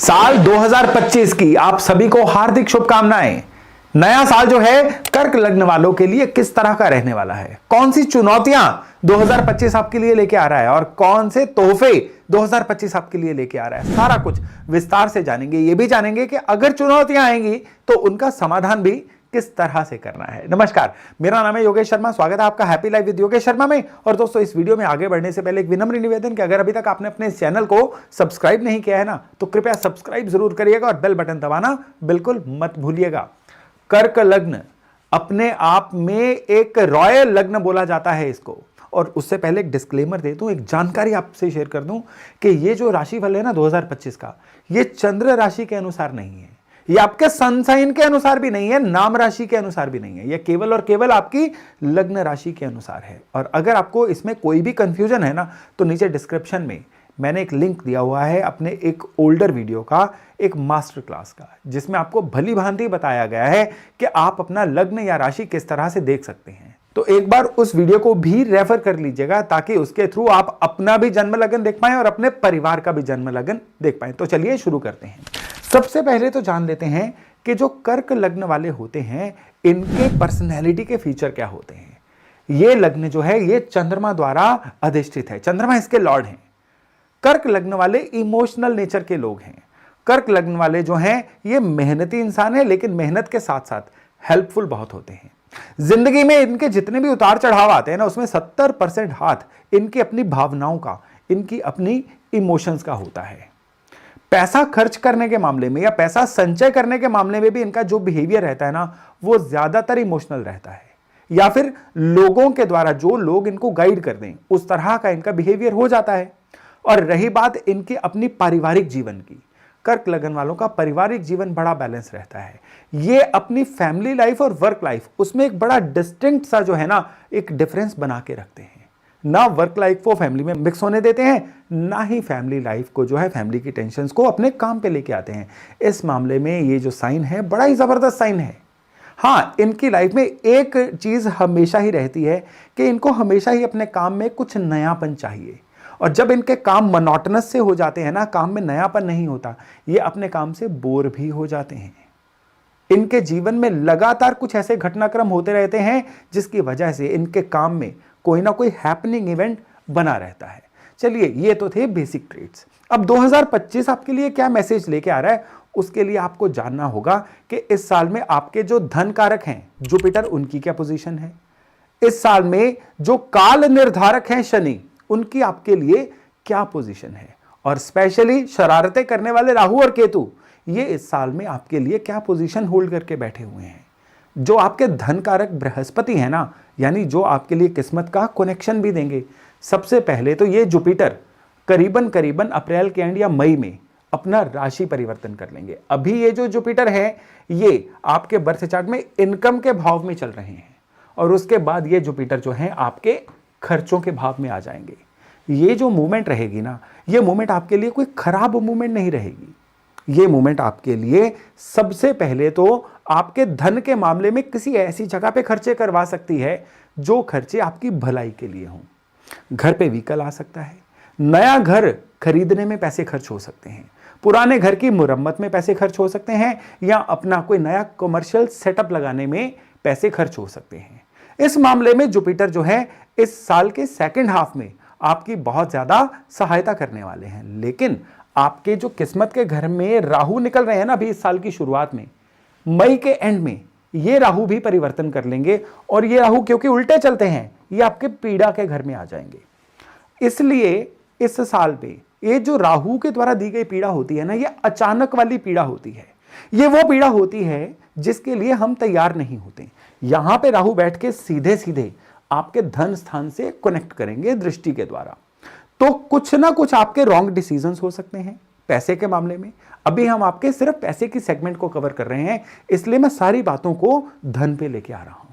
साल 2025 की आप सभी को हार्दिक शुभकामनाएं। नया साल जो है कर्क लग्न वालों के लिए किस तरह का रहने वाला है, कौन सी चुनौतियां 2025 आपके लिए लेके आ रहा है और कौन से तोहफे 2025 आपके लिए लेके आ रहा है, सारा कुछ विस्तार से जानेंगे। ये भी जानेंगे कि अगर चुनौतियां आएंगी तो उनका समाधान भी किस तरह से करना है। नमस्कार, मेरा नाम है योगेश शर्मा। स्वागत है आपका happy life with Yogesh Sharma में। और दोस्तों, इस वीडियो में आगे बढ़ने से पहले एक विनम्र निवेदन कि अगर अभी तक आपने अपने इस चैनल को सब्सक्राइब नहीं किया है ना, तो कृपया सब्सक्राइब जरूर करिएगा और बेल बटन दबाना बिल्कुल मत भूलिएगा। कर्क लग्न अपने आप में एक रॉयल लग्न बोला जाता है इसको। और उससे पहले एक डिस्क्लेमर दे दूं, एक जानकारी आपसे शेयर कर दूं कि ये जो राशिफल है ना 2025 का, ये चंद्र राशि के अनुसार नहीं है, ये आपके सन साइन के अनुसार भी नहीं है, नाम राशि के अनुसार भी नहीं है, ये केवल और केवल आपकी लग्न राशि के अनुसार है। और अगर आपको इसमें कोई भी कंफ्यूजन है ना, तो नीचे डिस्क्रिप्शन में मैंने एक लिंक दिया हुआ है अपने एक ओल्डर वीडियो का, एक मास्टर क्लास का, जिसमें आपको भली भांति बताया गया है कि आप अपना लग्न या राशि किस तरह से देख सकते हैं। तो एक बार उस वीडियो को भी रेफर कर लीजिएगा ताकि उसके थ्रू आप अपना भी जन्म लगन देख पाएं और अपने परिवार का भी जन्म लगन देख पाएं। तो चलिए शुरू करते हैं। सबसे पहले तो जान लेते हैं कि जो कर्क लग्न वाले होते हैं, इनके पर्सनैलिटी के फीचर क्या होते हैं। ये लग्न जो है ये चंद्रमा द्वारा अधिष्ठित है, चंद्रमा इसके लॉर्ड हैं। कर्क लग्न वाले इमोशनल नेचर के लोग हैं। कर्क लग्न वाले जो हैं ये मेहनती इंसान है, लेकिन मेहनत के साथ साथ हेल्पफुल बहुत होते हैं। जिंदगी में इनके जितने भी उतार चढ़ाव आते हैं ना, उसमें 70% हाथ इनकी अपनी भावनाओं का, इनकी अपनी इमोशंस का होता है। पैसा खर्च करने के मामले में या पैसा संचय करने के मामले में भी इनका जो बिहेवियर रहता है ना, वो ज्यादातर इमोशनल रहता है, या फिर लोगों के द्वारा जो लोग इनको गाइड कर दें उस तरह का इनका बिहेवियर हो जाता है। और रही बात इनकी अपनी पारिवारिक जीवन की, कर्क लग्न वालों का पारिवारिक जीवन बड़ा बैलेंस रहता है। ये अपनी फैमिली लाइफ और वर्क लाइफ, उसमें एक बड़ा डिस्टिंक्ट सा जो है ना, एक डिफरेंस बना के रखते हैं। ना वर्क लाइफ को फैमिली में मिक्स होने देते हैं, ना ही फैमिली लाइफ को जो है, फैमिली की टेंशन्स को अपने काम पे लेके आते हैं। इस मामले में ये जो साइन है बड़ा ही जबरदस्त साइन है। हाँ, इनकी लाइफ में एक चीज हमेशा ही रहती है कि इनको हमेशा ही अपने काम में कुछ नयापन चाहिए। और जब इनके काम मोनोटोनस से हो जाते हैं ना, काम में नयापन नहीं होता, ये अपने काम से बोर भी हो जाते हैं। इनके जीवन में लगातार कुछ ऐसे घटनाक्रम होते रहते हैं जिसकी वजह से इनके काम में कोई ना कोई हैपनिंग इवेंट बना रहता है। चलिए, ये तो थे बेसिक ट्रेट्स। अब 2025 आपके लिए क्या मैसेज लेके आ रहा है, उसके लिए आपको जानना होगा कि इस साल में आपके जो धन कारक हैं जुपिटर, उनकी क्या पोजीशन है। इस साल में जो काल निर्धारक हैं शनि, उनकी आपके लिए क्या पोजीशन है। और स्पेशली शरारतें करने वाले राहु और केतु, ये इस साल में आपके लिए क्या पोजीशन होल्ड करके बैठे हुए हैं। जो आपके धन कारक बृहस्पति है ना, यानी जो आपके लिए किस्मत का कनेक्शन भी देंगे। सबसे पहले तो ये जुपिटर करीबन अप्रैल के एंड या मई में अपना राशि परिवर्तन कर लेंगे। अभी ये जो जुपिटर है ये आपके बर्थ चार्ट में इनकम के भाव में चल रहे हैं, और उसके बाद ये जुपिटर जो है आपके खर्चों के भाव में आ जाएंगे। ये जो मूवमेंट रहेगी ना, ये मूवमेंट आपके लिए कोई खराब मूवमेंट नहीं रहेगी। ये मूवमेंट आपके लिए सबसे पहले तो आपके धन के मामले में किसी ऐसी जगह पे खर्चे करवा सकती है जो खर्चे आपकी भलाई के लिए हों। घर पे व्हीकल आ सकता है, नया घर खरीदने में पैसे खर्च हो सकते हैं, पुराने घर की मुरम्मत में पैसे खर्च हो सकते हैं, या अपना कोई नया कमर्शियल सेटअप लगाने में पैसे खर्च हो सकते हैं। इस मामले में जुपिटर जो है इस साल के सेकंड हाफ में आपकी बहुत ज्यादा सहायता करने वाले हैं। लेकिन आपके जो किस्मत के घर में राहु निकल रहे हैं ना, अभी इस साल की शुरुआत में, मई के एंड में ये राहु भी परिवर्तन कर लेंगे। और ये राहु क्योंकि उल्टे चलते हैं, ये आपके पीड़ा के घर में आ जाएंगे। इसलिए इस साल पे ये जो राहु के द्वारा दी गई पीड़ा होती है ना, ये अचानक वाली पीड़ा होती है। ये वो पीड़ा होती है जिसके लिए हम तैयार नहीं होते। यहां पे राहु बैठ के सीधे सीधे आपके धन स्थान से कनेक्ट करेंगे दृष्टि के द्वारा। तो कुछ ना कुछ आपके रॉन्ग डिसीजंस हो सकते हैं पैसे के मामले में। अभी हम आपके सिर्फ पैसे की सेगमेंट को कवर कर रहे हैं, इसलिए मैं सारी बातों को धन पे लेके आ रहा हूं।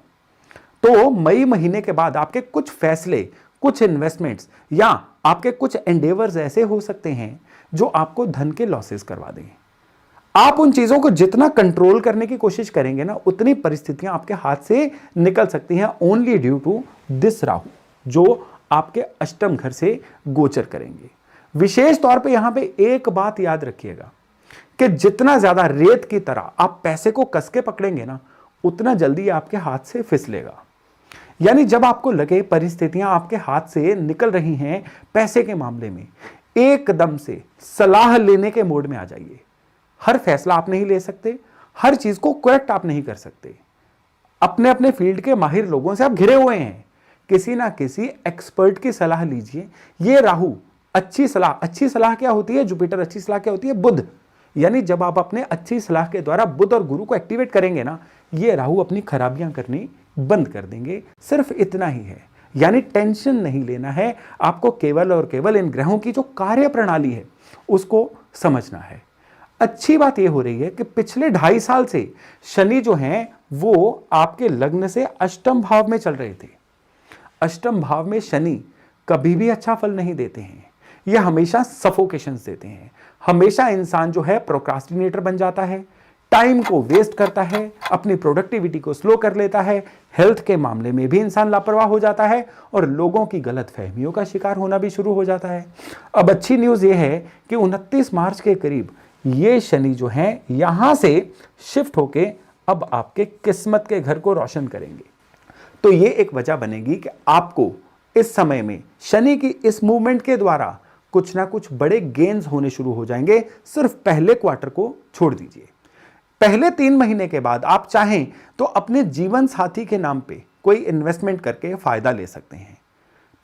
तो मई महीने के बाद आपके कुछ फैसले, कुछ इन्वेस्टमेंट्स या आपके कुछ एंडेवर्स ऐसे हो सकते हैं जो आपको धन के लॉसेस करवा दें। आप उन चीजों को जितना कंट्रोल करने की कोशिश करेंगे ना, उतनी परिस्थितियां आपके हाथ से निकल सकती हैं, only due to this Rahu जो आपके अष्टम घर से गोचर करेंगे। विशेष तौर पे यहां पे एक बात याद रखिएगा कि जितना ज्यादा रेत की तरह आप पैसे को कस के पकड़ेंगे ना, उतना जल्दी आपके हाथ से फिसलेगा। यानी जब आपको लगे परिस्थितियां आपके हाथ से निकल रही हैं पैसे के मामले में, एकदम से सलाह लेने के मोड में आ जाइए। हर फैसला आप नहीं ले सकते, हर चीज को करेक्ट आप नहीं कर सकते। अपने अपने फील्ड के माहिर लोगों से आप घिरे हुए हैं, किसी ना किसी एक्सपर्ट की सलाह लीजिए। ये राहु अच्छी सलाह क्या होती है, जुपिटर अच्छी सलाह क्या होती है, बुध। यानी जब आप अपने अच्छी सलाह के द्वारा बुध और गुरु को एक्टिवेट करेंगे ना, ये राहु अपनी खराबियां करनी बंद कर देंगे। सिर्फ इतना ही है, यानी टेंशन नहीं लेना है, आपको केवल और केवल इन ग्रहों की जो कार्य प्रणाली है उसको समझना है। अच्छी बात यह हो रही है कि पिछले 2.5 साल से शनि जो हैं वो आपके लग्न से अष्टम भाव में चल रहे थे। अष्टम भाव में शनि कभी भी अच्छा फल नहीं देते हैं, यह हमेशा सफोकेशंस देते हैं। हमेशा इंसान जो है प्रोक्रास्टिनेटर बन जाता है, टाइम को वेस्ट करता है, अपनी प्रोडक्टिविटी को स्लो कर लेता है, हेल्थ के मामले में भी इंसान लापरवाह हो जाता है और लोगों की गलत फहमियों का शिकार होना भी शुरू हो जाता है। अब अच्छी न्यूज यह है कि 29 मार्च के करीब ये शनि जो है यहां से शिफ्ट होके अब आपके किस्मत के घर को रोशन करेंगे। तो ये एक वजह बनेगी कि आपको इस समय में शनि की इस मूवमेंट के द्वारा कुछ ना कुछ बड़े गेन्स होने शुरू हो जाएंगे। सिर्फ पहले क्वार्टर को छोड़ दीजिए। पहले 3 महीने के बाद आप चाहें तो अपने जीवन साथी के नाम पे कोई इन्वेस्टमेंट करके फायदा ले सकते हैं।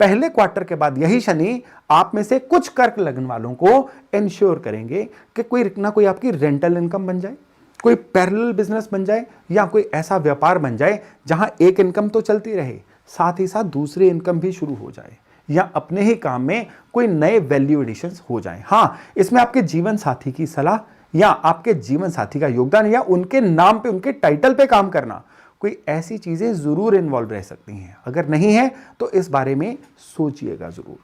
पहले क्वार्टर के बाद यही शनि आप में से कुछ कर्क लग्न वालों को इंश्योर करेंगे कि कोई ना कोई आपकी रेंटल इनकम बन जाए, कोई पैरेलल बिजनेस बन जाए, या कोई ऐसा व्यापार बन जाए जहां एक इनकम तो चलती रहे, साथ ही साथ दूसरी इनकम भी शुरू हो जाए, या अपने ही काम में कोई नए वैल्यू एडिशंस हो जाएं। हां, इसमें आपके जीवन साथी की सलाह या आपके जीवन साथी का योगदान या उनके नाम पे, उनके टाइटल पे काम करना, कोई ऐसी चीजें जरूर इन्वॉल्व रह सकती हैं। अगर नहीं है तो इस बारे में सोचिएगा जरूर।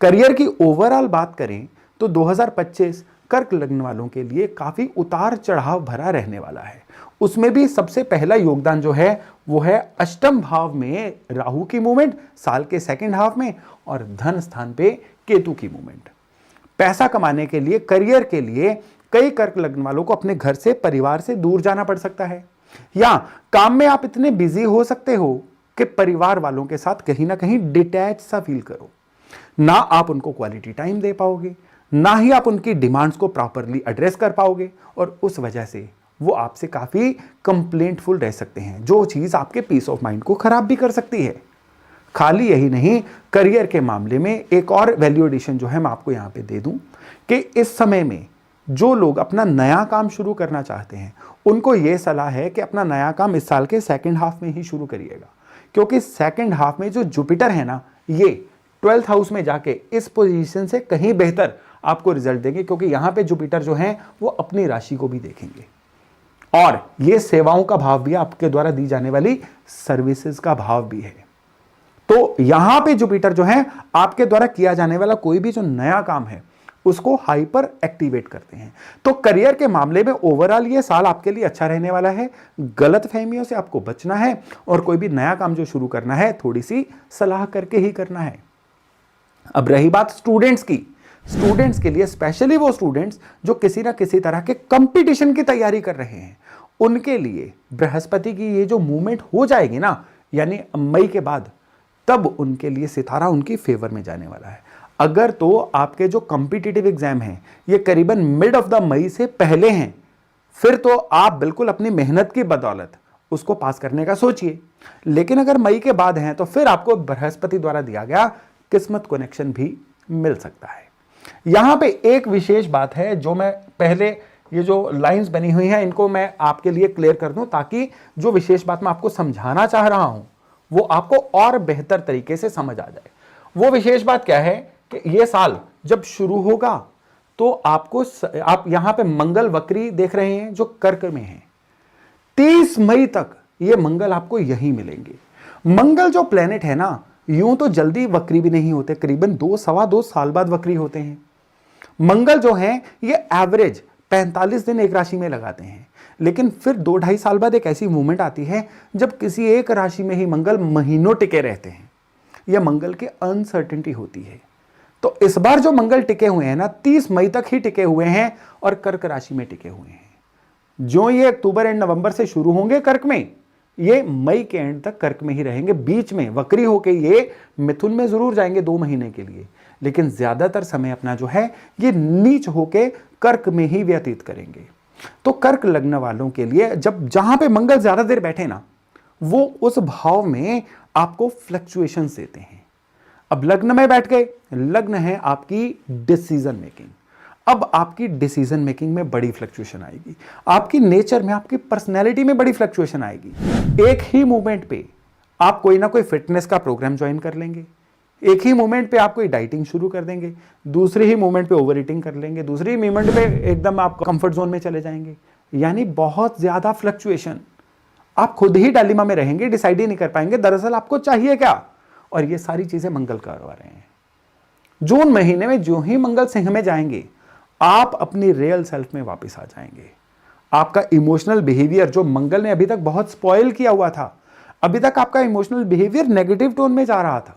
करियर की ओवरऑल बात करें तो 2025 कर्क लग्न वालों के लिए काफी उतार चढ़ाव भरा रहने वाला है। उसमें भी सबसे पहला योगदान जो है वो है अष्टम भाव में राहु की मूवमेंट साल के सेकंड हाफ में, और धन स्थान पे केतु की मूवमेंट। पैसा कमाने के लिए, करियर के लिए कई कर्क लग्न वालों को अपने घर से, परिवार से दूर जाना पड़ सकता है, या काम में आप इतने बिजी हो सकते हो कि परिवार वालों के साथ कहीं ना कहीं डिटैच सा फील करो। ना आप उनको क्वालिटी टाइम दे पाओगे, ना ही आप उनकी डिमांड्स को प्रॉपरली एड्रेस कर पाओगे, और उस वजह से वो आपसे काफी कंप्लेंटफुल रह सकते हैं, जो चीज आपके पीस ऑफ माइंड को खराब भी कर सकती है। खाली यही नहीं, करियर के मामले में एक और वैल्यू एडिशन जो है मैं आपको यहां पे दे दूं कि इस समय में जो लोग अपना नया काम शुरू करना चाहते हैं उनको यह सलाह है कि अपना नया काम इस साल के सेकंड हाफ में ही शुरू करिएगा, क्योंकि सेकंड हाफ में जो जुपिटर है ना, ये 12th हाउस में जाके इस पोजीशन से कहीं बेहतर आपको रिजल्ट देंगे, क्योंकि यहां पे जुपिटर जो है वो अपनी राशि को भी देखेंगे, और ये सेवाओं का भाव भी, आपके द्वारा दी जाने वाली सर्विसेज का भाव भी है। तो यहां पे जुपिटर जो है आपके द्वारा किया जाने वाला कोई भी जो नया काम है उसको हाइपर एक्टिवेट करते हैं। तो करियर के मामले में ओवरऑल ये साल आपके लिए अच्छा रहने वाला है। गलत फहमियों से आपको बचना है, और कोई भी नया काम जो शुरू करना है थोड़ी सी सलाह करके ही करना है। अब रही बात स्टूडेंट्स की, स्टूडेंट्स के लिए, स्पेशली वो स्टूडेंट्स जो किसी ना किसी तरह के कंपटीशन की तैयारी कर रहे हैं, उनके लिए बृहस्पति की ये जो मूवमेंट हो जाएगी ना, यानी मई के बाद, तब उनके लिए सितारा उनकी फेवर में जाने वाला है। अगर तो आपके जो कॉम्पिटिटिव एग्जाम हैं ये करीबन मिड ऑफ द मई से पहले हैं, फिर तो आप बिल्कुल अपनी मेहनत की बदौलत उसको पास करने का सोचिए। लेकिन अगर मई के बाद हैं तो फिर आपको बृहस्पति द्वारा दिया गया किस्मत कनेक्शन भी मिल सकता है। यहां पे एक विशेष बात है जो मैं पहले, ये जो लाइंस बनी हुई हैं इनको मैं आपके लिए क्लियर कर दूं, ताकि जो विशेष बात मैं आपको समझाना चाह रहा हूं वो आपको और बेहतर तरीके से समझ आ जाए। वो विशेष बात क्या है कि ये साल जब शुरू होगा तो आपको, आप यहां पे मंगल वक्री देख रहे हैं जो कर्क में है, 30 मई तक ये मंगल आपको यहीं मिलेंगे। मंगल जो प्लेनेट है ना, यूं तो जल्दी वक्री भी नहीं होते, करीबन 2-2.25 साल बाद वक्री होते हैं। मंगल जो है ये एवरेज 45 दिन एक राशि में लगाते हैं, लेकिन फिर 2-2.5 साल बाद एक ऐसी मूवमेंट आती है जब किसी एक राशि में ही मंगल महीनों टिके रहते हैं। यह मंगल की अनसर्टेनिटी होती है। तो इस बार जो मंगल टिके हुए हैं ना, 30 मई तक ही टिके हुए हैं, और कर्क राशि में टिके हुए हैं। जो ये अक्टूबर एंड नवंबर से शुरू होंगे कर्क में, ये मई के एंड तक कर्क में ही रहेंगे। बीच में वक्री होके ये मिथुन में जरूर जाएंगे 2 महीने के लिए, लेकिन ज्यादातर समय अपना जो है ये नीच होके कर्क में ही व्यतीत करेंगे। तो कर्क लग्न वालों के लिए जब जहां पे मंगल ज्यादा देर बैठे ना, वो उस भाव में आपको फ्लक्चुएशंस देते हैं। अब लग्न में बैठ गए, लग्न है आपकी डिसीजन मेकिंग। अब आपकी डिसीजन मेकिंग में बड़ी फ्लक्चुएशन आएगी, आपकी नेचर में, आपकी पर्सनैलिटी में बड़ी फ्लक्चुएशन आएगी। एक ही मूवमेंट पे आप कोई ना कोई फिटनेस का प्रोग्राम ज्वाइन कर लेंगे, एक ही मोमेंट पे आप कोई डाइटिंग शुरू कर देंगे, दूसरे ही मोमेंट पे ओवर ईटिंग कर लेंगे, दूसरे ही मोमेंट पे एकदम आप कंफर्ट जोन में चले जाएंगे। यानी बहुत ज्यादा फ्लक्चुएशन, आप खुद ही डायलेमा में रहेंगे, डिसाइड ही नहीं कर पाएंगे दरअसल आपको चाहिए क्या। और ये सारी चीजें मंगल करवा रहे हैं। जून महीने में जो ही मंगल सिंह में जाएंगे, आप अपनी रियल सेल्फ में वापस आ जाएंगे। आपका इमोशनल बिहेवियर जो मंगल ने अभी तक बहुत स्पॉइल किया हुआ था, अभी तक आपका इमोशनल बिहेवियर नेगेटिव टोन में जा रहा था,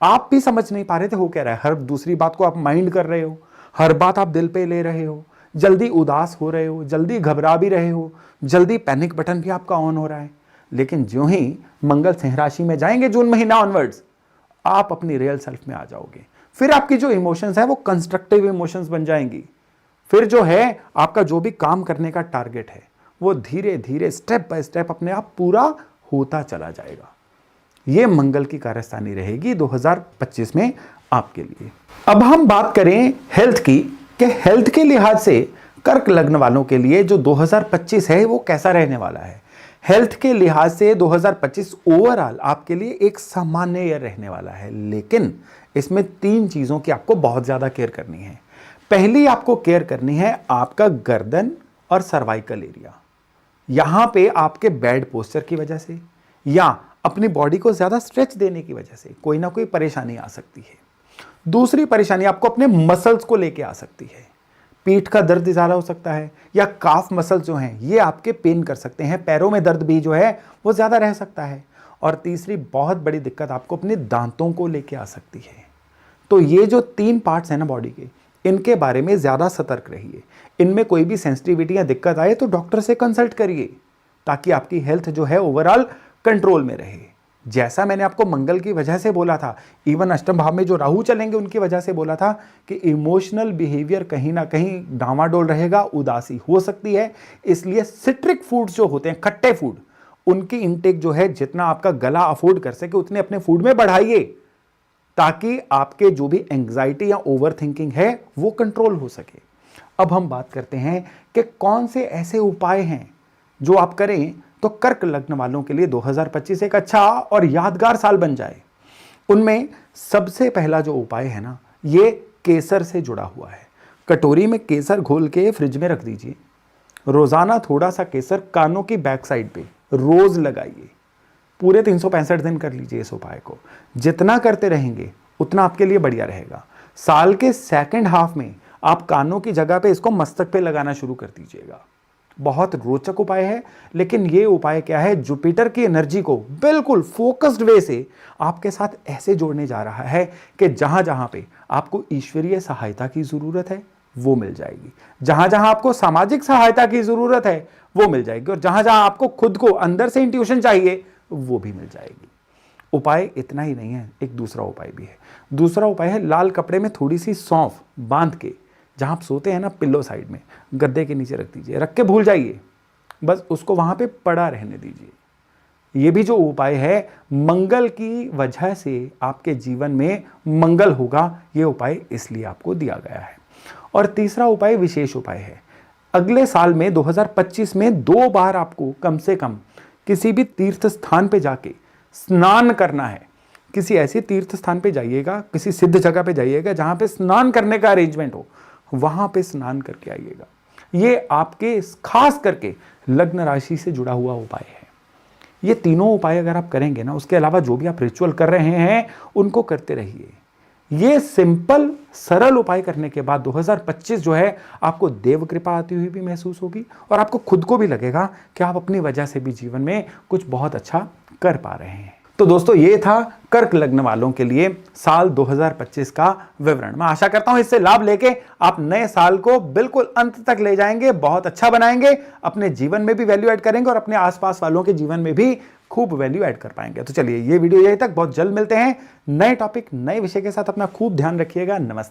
आप भी समझ नहीं पा रहे थे हो क्या रहा है। हर दूसरी बात को आप माइंड कर रहे हो, हर बात आप दिल पे ले रहे हो, जल्दी उदास हो रहे हो, जल्दी घबरा भी रहे हो, जल्दी पैनिक बटन भी आपका ऑन हो रहा है। लेकिन जो ही मंगल सिंह राशि में जाएंगे जून महीना ऑनवर्ड्स, आप अपनी रियल सेल्फ में आ जाओगे। फिर आपकी जो इमोशंस है वो कंस्ट्रक्टिव इमोशंस बन जाएंगी। फिर जो है आपका जो भी काम करने का टारगेट है वो धीरे धीरे स्टेप बाय स्टेप अपने आप पूरा होता चला जाएगा। ये मंगल की कारस्तानी रहेगी 2025 में आपके लिए। अब हम बात करें हेल्थ की, कि हेल्थ के लिहाज से कर्क लग्न वालों के लिए जो 2025 है वो कैसा रहने वाला है। हेल्थ के लिहाज से 2025 ओवरऑल आपके लिए एक सामान्य ईयर रहने वाला है, लेकिन इसमें 3 चीजों की आपको बहुत ज्यादा केयर करनी है। पहली आपको केयर करनी है आपका गर्दन और सर्वाइकल एरिया। यहां पे आपके बैड पोस्चर की वजह से या अपनी बॉडी को ज्यादा स्ट्रेच देने की वजह से कोई ना कोई परेशानी आ सकती है। दूसरी परेशानी आपको अपने मसल्स को लेके आ सकती है। पीठ का दर्द ज्यादा हो सकता है, या काफ मसल्स जो हैं ये आपके पेन कर सकते हैं। पैरों में दर्द भी जो है वो ज्यादा रह सकता है। और तीसरी बहुत बड़ी दिक्कत आपको अपने दांतों को लेके आ सकती है। तो ये जो 3 पार्ट्स हैं ना बॉडी के, इनके बारे में ज्यादा सतर्क रहिए। इनमें कोई भी सेंसिटिविटी या दिक्कत आए तो डॉक्टर से कंसल्ट करिए, ताकि आपकी हेल्थ जो है ओवरऑल कंट्रोल में रहे। जैसा मैंने आपको मंगल की वजह से बोला था, इवन अष्टम भाव में जो राहु चलेंगे उनकी वजह से बोला था कि इमोशनल बिहेवियर कहीं ना कहीं डामाडोल रहेगा, उदासी हो सकती है। इसलिए सिट्रिक फूड्स जो होते हैं, खट्टे फूड, उनकी इंटेक जो है जितना आपका गला अफोर्ड कर सके उतने अपने फूड में बढ़ाइए, ताकि आपके जो भी एंग्जाइटी या ओवर थिंकिंग है वो कंट्रोल हो सके। अब हम बात करते हैं कि कौन से ऐसे उपाय हैं जो आप करें तो कर्क लग्न वालों के लिए 2025 एक अच्छा और यादगार साल बन जाए। उनमें सबसे पहला जो उपाय है ना, ये केसर से जुड़ा हुआ है। कटोरी में केसर घोल के फ्रिज में रख दीजिए। रोजाना थोड़ा सा केसर कानों की बैक साइड पे रोज लगाइए। पूरे 365 दिन कर लीजिए इस उपाय को। जितना करते रहेंगे उतना आपके लिए बढ़िया रहेगा। साल के सेकंड हाफ में आप कानों की जगह पे इसको मस्तक पे लगाना शुरू कर दीजिएगा। बहुत रोचक उपाय है, लेकिन ये उपाय क्या है, जुपिटर की एनर्जी को बिल्कुल फोकस्ड वे से आपके साथ ऐसे जोड़ने जा रहा है कि जहां जहां पे आपको ईश्वरीय सहायता की जरूरत है वो मिल जाएगी, जहां जहां आपको सामाजिक सहायता की जरूरत है वो मिल जाएगी, और जहां जहां आपको खुद को अंदर से इंट्यूशन चाहिए वो भी मिल जाएगी। उपाय इतना ही नहीं है, एक दूसरा उपाय भी है। दूसरा उपाय है लाल कपड़े में थोड़ी सी सौंफ बांध के, जहां आप सोते हैं ना पिल्लो साइड में, गद्दे के नीचे रख दीजिए। रख के भूल जाइए, बस उसको वहां पे पड़ा रहने दीजिए। ये भी जो उपाय है मंगल की वजह से आपके जीवन में मंगल होगा, ये उपाय इसलिए आपको दिया गया है। और तीसरा उपाय विशेष उपाय है। अगले साल में 2025 में 2 बार आपको कम से कम किसी भी तीर्थ स्थान पे जाके स्नान करना है। किसी ऐसे तीर्थ स्थान पे जाइएगा, किसी सिद्ध जगह पे जाइएगा जहां पे स्नान करने का अरेंजमेंट हो, वहां पे स्नान करके आइएगा। ये आपके खास करके लग्न राशि से जुड़ा हुआ उपाय है। ये तीनों उपाय अगर आप करेंगे ना, उसके अलावा जो भी आप रिचुअल कर रहे हैं उनको करते रहिए। ये सिंपल सरल उपाय करने के बाद 2025 जो है आपको देव कृपा आती हुई भी महसूस होगी, और आपको खुद को भी लगेगा कि आप अपनी वजह से भी जीवन में कुछ बहुत अच्छा कर पा रहे हैं। तो दोस्तों ये था कर्क लग्न वालों के लिए साल 2025 का विवरण। मैं आशा करता हूं इससे लाभ लेके आप नए साल को बिल्कुल अंत तक ले जाएंगे, बहुत अच्छा बनाएंगे, अपने जीवन में भी वैल्यू ऐड करेंगे और अपने आसपास वालों के जीवन में भी खूब वैल्यू ऐड कर पाएंगे। तो चलिए ये वीडियो यहीं तक, बहुत जल्द मिलते हैं नए टॉपिक नए विषय के साथ। अपना खूब ध्यान रखिएगा। नमस्ते।